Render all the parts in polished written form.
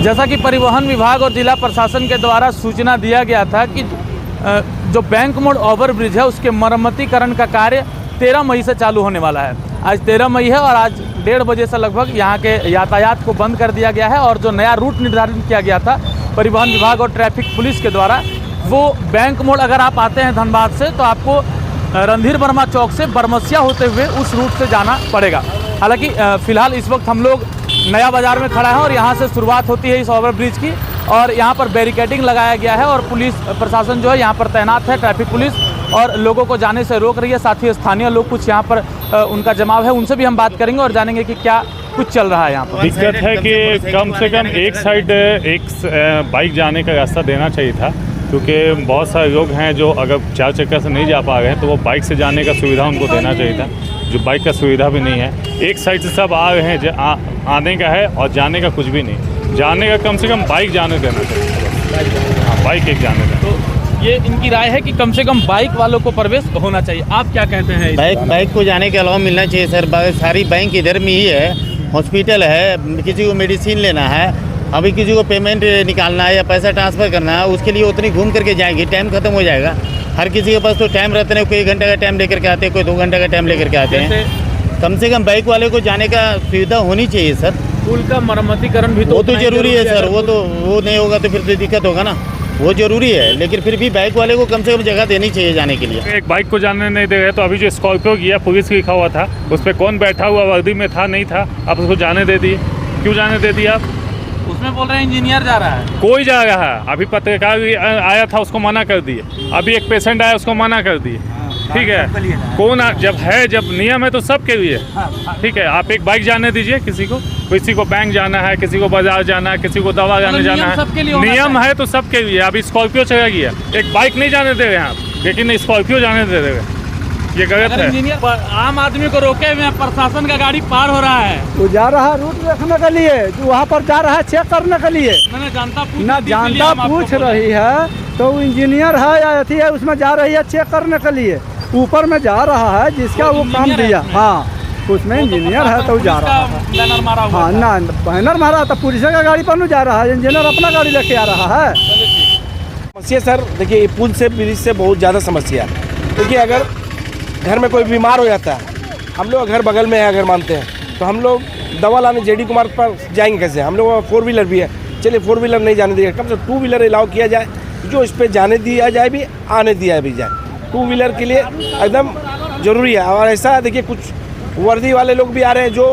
जैसा कि परिवहन विभाग और जिला प्रशासन के द्वारा सूचना दिया गया था कि जो बैंक मोड़ ओवरब्रिज है उसके मरम्मतीकरण का कार्य 13 मई से चालू होने वाला है। आज 13 मई है और आज 1:30 बजे से लगभग यहाँ के यातायात को बंद कर दिया गया है और जो नया रूट निर्धारित किया गया था परिवहन विभाग और ट्रैफिक पुलिस के द्वारा, वो बैंक मोड़ अगर आप आते हैं धनबाद से तो आपको रणधीर वर्मा चौक से बरमसिया होते हुए उस रूट से जाना पड़ेगा। हालांकि फ़िलहाल इस वक्त हम लोग नया बाज़ार में खड़ा हैं और यहाँ से शुरुआत होती है इस ओवरब्रिज की और यहाँ पर बैरिकेडिंग लगाया गया है और पुलिस प्रशासन जो है यहाँ पर तैनात है, ट्रैफिक पुलिस, और लोगों को जाने से रोक रही है। साथ ही स्थानीय लोग कुछ यहाँ पर उनका जमाव है, उनसे भी हम बात करेंगे और जानेंगे कि क्या कुछ चल रहा है यहाँ पर। दिक्कत है कि कम से कम एक साइड बाइक जाने का रास्ता देना चाहिए था, क्योंकि बहुत सारे लोग हैं जो अगर 4 चक्कर से नहीं जा पा रहे हैं तो वो बाइक से जाने का सुविधा उनको देना चाहिए था, जो बाइक का सुविधा भी नहीं है। एक साइड से सब आ रहे हैं, आने का है और जाने का कुछ भी नहीं। जाने का कम से कम बाइक जाने देना चाहिए। हाँ, बाइक एक जाने देना। तो ये इनकी राय है कि कम से कम बाइक वालों को प्रवेश होना चाहिए। आप क्या कहते हैं? बाइक को जाने के अलावा मिलना चाहिए सर। सारी बैंक इधर में ही है, हॉस्पिटल है, किसी को मेडिसिन लेना है, अभी किसी को पेमेंट निकालना है या पैसा ट्रांसफ़र करना है, उसके लिए उतनी घूम करके जाएंगे, टाइम खत्म हो जाएगा। हर किसी के पास तो टाइम रहते नहीं, कोई 1 घंटे का टाइम लेकर के आते हैं, कोई 2 घंटे का टाइम लेकर के आते हैं। कम से कम बाइक वाले को जाने का सुविधा होनी चाहिए सर। पुल का मरम्मतीकरण भी वो तो जरूरी है सर, वो नहीं होगा तो फिर तो दिक्कत होगा ना, वो जरूरी है। लेकिन फिर भी बाइक वाले को कम से कम जगह देनी चाहिए जाने के लिए। एक बाइक को जाने नहीं दे रहे, तो अभी जो स्कॉर्पियो किया पुलिस लिखा हुआ था, उस पर कौन बैठा हुआ वर्दी में था नहीं था, आप उसको जाने दे दिए। क्यों जाने दे दिए आप? उसमें बोल रहे हैं इंजीनियर जा रहा है। कोई जा रहा है, अभी पत्रकार आया था उसको मना कर दिए, अभी एक पेशेंट आया उसको मना कर दिए। ठीक है, कौन जब नियम है तो सबके लिए। ठीक है, आप एक बाइक जाने दीजिए किसी को बैंक जाना है, किसी को बाजार जाना है, किसी को दवा जाना है, नियम है तो सबके लिए। अभी स्कॉर्पियो चला गया, एक बाइक नहीं जाने दे रहे हैं आप, लेकिन स्कॉर्पियो जाने दे रहे हैं, ये गलत है। इंजीनियर आम आदमी को रोके हुए प्रशासन का गाड़ी पार हो रहा है, वो जा रहा है रूट देखने के लिए, जो वहाँ पर जा रहा है चेक करने के लिए। मैंने जानता पूछ रही है तो वो इंजीनियर है या अथी है, उसमें जा रही है चेक करने के लिए। ऊपर में जा रहा है जिसका वो काम दिया, हाँ उसमें इंजीनियर है तो जा रहा है। बैनर मारा हुआ हाँ ना, बैनर मारा तो पुलिस का गाड़ी पर नहीं जा रहा है, इंजीनियर अपना गाड़ी लेके आ रहा है। समस्या सर देखिए, ये पुल से ब्रिज से बहुत ज़्यादा समस्या है। देखिए, अगर घर में कोई बीमार हो जाता है, हम लोग घर बगल में है अगर मानते हैं तो हम लोग दवा लाने JD कुमार पर जाएंगे कैसे? हम लोग 4 व्हीलर भी है, चलिए 4 व्हीलर नहीं जाने दिया, कम से कम 2 व्हीलर अलाउ किया जाए, जो इस पर जाने दिया जाए भी, आने दिया भी जाए। 2 व्हीलर के लिए एकदम ज़रूरी है। और ऐसा देखिए, कुछ वर्दी वाले लोग भी आ रहे हैं जो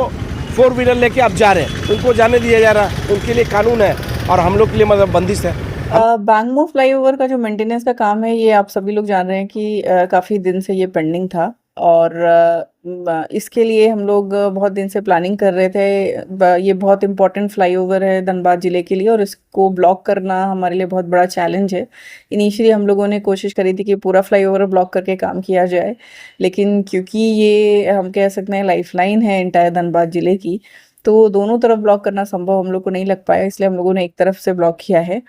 4 व्हीलर लेके आप जा रहे हैं, उनको जाने दिया जा रहा है, उनके लिए कानून है और हम लोग के लिए मतलब बंदिश है। बैंक मोड़ फ्लाईओवर का जो मेंटेनेंस का काम है, ये आप सभी लोग जान रहे हैं कि काफ़ी दिन से ये पेंडिंग था और इसके लिए हम लोग बहुत दिन से प्लानिंग कर रहे थे। ये बहुत इम्पोर्टेंट फ्लाईओवर है धनबाद ज़िले के लिए और इसको ब्लॉक करना हमारे लिए बहुत बड़ा चैलेंज है। इनिशियली हम लोगों ने कोशिश करी थी कि पूरा फ्लाईओवर ब्लॉक करके काम किया जाए, लेकिन क्योंकि ये हम कह सकते हैं लाइफलाइन है एंटायर धनबाद ज़िले की, तो दोनों तरफ ब्लॉक करना संभव हम लोग को नहीं लग पाया, इसलिए हम लोगों ने एक तरफ से ब्लॉक किया है।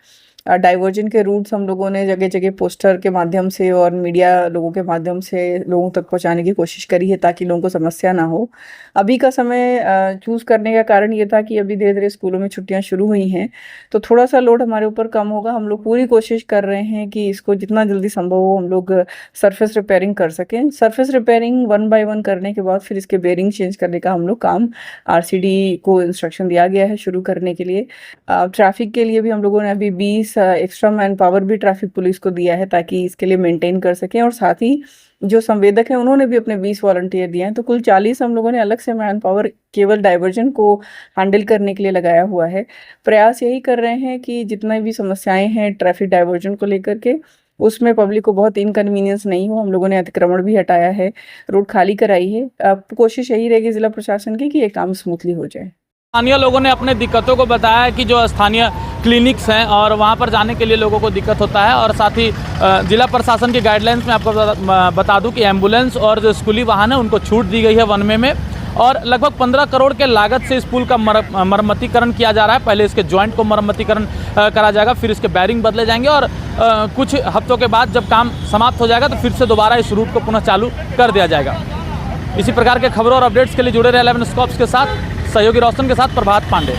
डाइवर्जन के रूट्स हम लोगों ने जगह जगह पोस्टर के माध्यम से और मीडिया लोगों के माध्यम से लोगों तक पहुंचाने की कोशिश करी है ताकि लोगों को समस्या ना हो। अभी का समय चूज़ करने का कारण ये था कि अभी धीरे धीरे स्कूलों में छुट्टियां शुरू हुई हैं, तो थोड़ा सा लोड हमारे ऊपर कम होगा। हम लोग पूरी कोशिश कर रहे हैं कि इसको जितना जल्दी संभव हो हम लोग सरफेस रिपेयरिंग कर सकें। सरफेस रिपेयरिंग 1 बाय 1 करने के बाद फिर इसके बेयरिंग चेंज करने का हम लोग काम RCD को इंस्ट्रक्शन दिया गया है शुरू करने के लिए। ट्रैफिक के लिए भी हम लोगों ने अभी 20 एक्स्ट्रा मैन पावर भी ट्रैफिक पुलिस को दिया है ताकि इसके लिए मेंटेन कर सकें, और साथ ही जो संवेदक हैं उन्होंने भी अपने 20 वॉलंटियर दिए हैं, तो कुल 40 हम लोगों ने अलग से मैन पावर केवल डाइवर्जन को हैंडल करने के लिए लगाया हुआ है। प्रयास यही कर रहे हैं कि जितना भी समस्याएं हैं ट्रैफिक डाइवर्जन को लेकर के, उसमें पब्लिक को बहुत इनकन्वीनियंस नहीं हो। हम लोगों ने अतिक्रमण भी हटाया है, रोड खाली कराई है। अब कोशिश यही रहेगी जिला प्रशासन की कि ये काम स्मूथली हो जाए। स्थानीय लोगों ने अपने दिक्कतों को बताया कि जो स्थानीय क्लिनिक्स हैं और वहाँ पर जाने के लिए लोगों को दिक्कत होता है, और साथ ही जिला प्रशासन की गाइडलाइंस में आपको बता दूं कि एम्बुलेंस और जो स्कूली वाहन है उनको छूट दी गई है 1 वे में, और लगभग 15 करोड़ के लागत से इस पुल का मरम्मतीकरण किया जा रहा है। पहले इसके जॉइंट को मरम्मतीकरण करा जाएगा, फिर इसके बैरिंग बदले जाएंगे और कुछ हफ्तों के बाद जब काम समाप्त हो जाएगा तो फिर से दोबारा इस रूट को पुनः चालू कर दिया जाएगा। इसी प्रकार के खबरों और अपडेट्स के लिए जुड़े रहे 11 स्कॉप्स के साथ। सहयोगी रोशन के साथ प्रभात पांडे।